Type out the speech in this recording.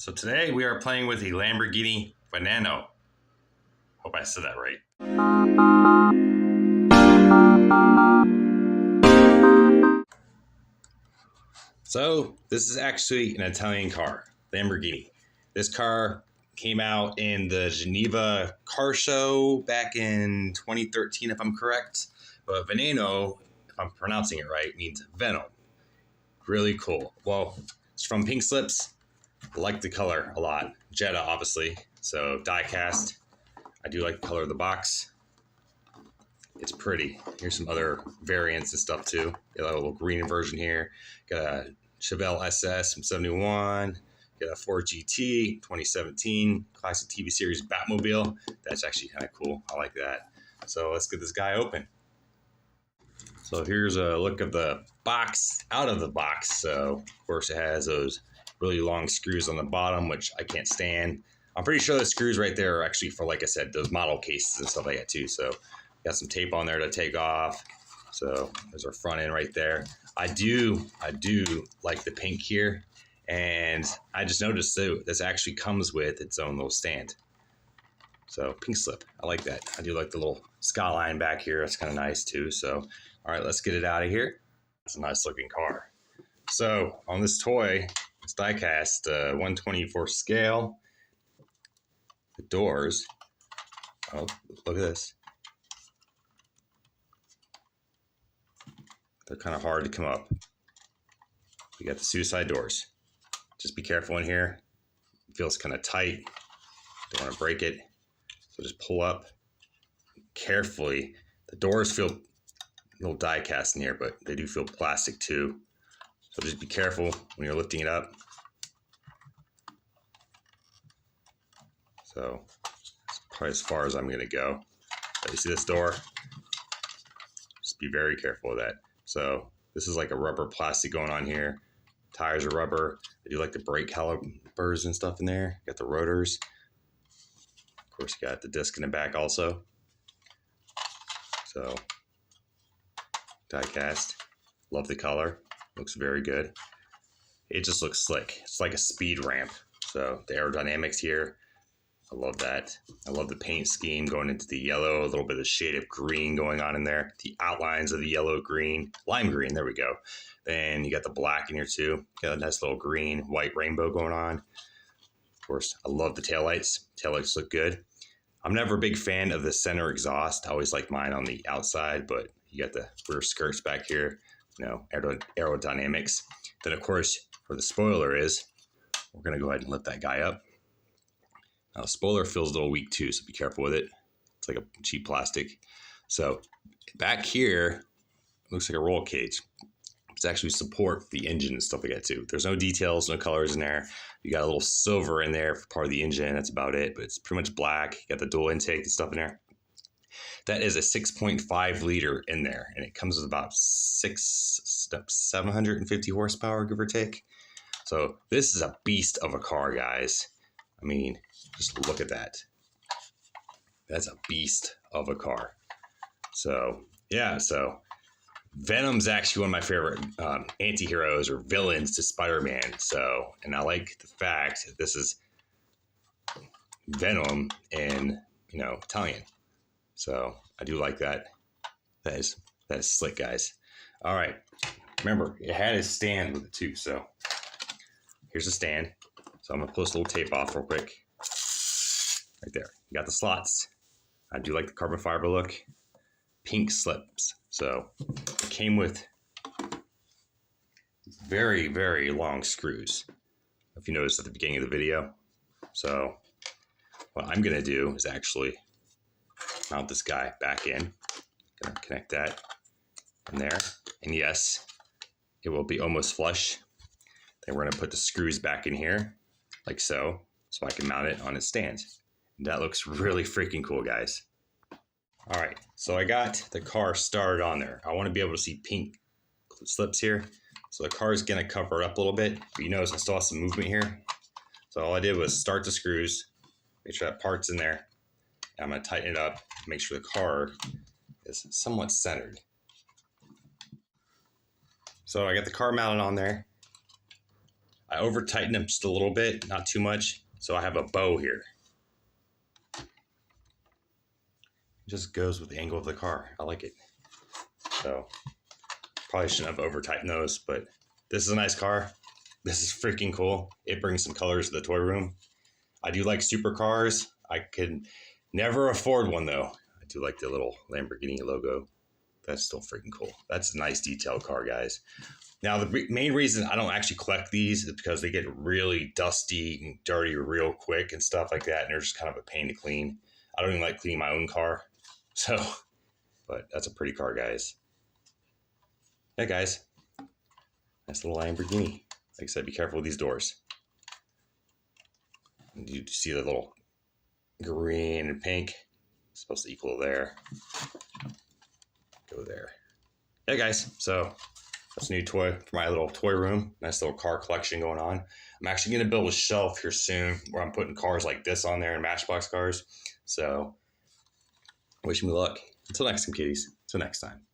So today we are playing with the Lamborghini Veneno. Hope I said that right. So this is actually an Italian car, Lamborghini. This car came out in the Geneva car show back in 2013, if I'm correct. But Veneno, if I'm pronouncing it right, means venom. Really cool. Well, it's from Pink Slips. I like the color a lot. Jada, obviously. So die cast. I do like the color of the box. It's pretty. Here's some other variants and stuff too. Got a little green version here. Got a Chevelle SS from 71. Got a Ford GT 2017 classic TV series Batmobile. That's actually kind of cool. I like that. So let's get this guy open. So here's a look of the box out of the box. So of course it has those really long screws on the bottom, which I can't stand. I'm pretty sure the screws right there are actually for, like I said, those model cases and stuff like that too. So got some tape on there to take off. So there's our front end right there. I do like the pink here. And I just noticed too, this actually comes with its own little stand. So pink slip, I like that. I do like the little skyline back here. That's kind of nice too. So, all right, let's get it out of here. It's a nice looking car. So on this toy, it's die-cast 124 scale. The doors, oh, look at this. They're kind of hard to come up. We got the suicide doors. Just be careful in here. It feels kind of tight. Don't want to break it. So just pull up carefully. The doors feel a little die cast in here, but they do feel plastic too. So just be careful when you're lifting it up. So that's probably as far as I'm going to go. But you see this door? Just be very careful of that. So this is like a rubber plastic going on here. Tires are rubber. I do like the brake calipers and stuff in there. Got the rotors. Of course, you got the disc in the back also. So die cast. Love the color. Looks very good. It just looks slick. It's like a speed ramp. So the aerodynamics here, I love that. I love the paint scheme going into the yellow, a little bit of shade of green going on in there. The outlines of the yellow, green, lime green, there we go. Then you got the black in here too. Got a nice little green, white rainbow going on. Of course, I love the taillights. Taillights look good. I'm never a big fan of the center exhaust. I always like mine on the outside, but you got the rear skirts back here, you know, aerodynamics. Then of course, where the spoiler is, we're gonna go ahead and lift that guy up. Now the spoiler feels a little weak too, so be careful with it. It's like a cheap plastic. So back here, it looks like a roll cage. It's actually support for the engine and stuff like that too. There's no details, no colors in there. You got a little silver in there for part of the engine. That's about it, but it's pretty much black. You got the dual intake and stuff in there. That is a 6.5 liter in there, and it comes with about 750 horsepower, give or take. So this is a beast of a car, guys. I mean, just look at that. That's a beast of a car. So yeah, so Venom's actually one of my favorite anti-heroes or villains to Spider-Man. So, and I like the fact that this is Venom in, you know, Italian. So I do like that. That is slick, guys. All right. Remember, it had a stand with it too. So here's the stand. So I'm gonna pull this little tape off real quick. Right there. You got the slots. I do like the carbon fiber look. Pink slips. So it came with very, very long screws, if you noticed at the beginning of the video. So what I'm gonna do is actually mount this guy back in. Gonna connect that in there. And yes, it will be almost flush. Then we're gonna put the screws back in here, like so I can mount it on its stand. And that looks really freaking cool, guys. All right, so I got the car started on there. I want to be able to see pink slips here. So the car is going to cover it up a little bit. But you notice I still have some movement here. So all I did was start the screws, make sure that part's in there. And I'm going to tighten it up, make sure the car is somewhat centered. So I got the car mounted on there. I over tightened them just a little bit, not too much. So I have a bow here. It just goes with the angle of the car. I like it. So probably shouldn't have over tightened those, but this is a nice car. This is freaking cool. It brings some colors to the toy room. I do like supercars. I could never afford one though. I do like the little Lamborghini logo. That's still freaking cool. That's a nice detailed car, guys. Now, the main reason I don't actually collect these is because they get really dusty and dirty real quick and stuff like that. And they're just kind of a pain to clean. I don't even like cleaning my own car. So, but that's a pretty car, guys. Hey, guys. Nice little Lamborghini. Like I said, be careful with these doors. And you see the little green and pink. It's supposed to equal there. Go there. Hey, guys. So that's a new toy for my little toy room. Nice little car collection going on. I'm actually going to build a shelf here soon where I'm putting cars like this on there and Matchbox cars. So wish me luck. Until next time, kiddies. Until next time.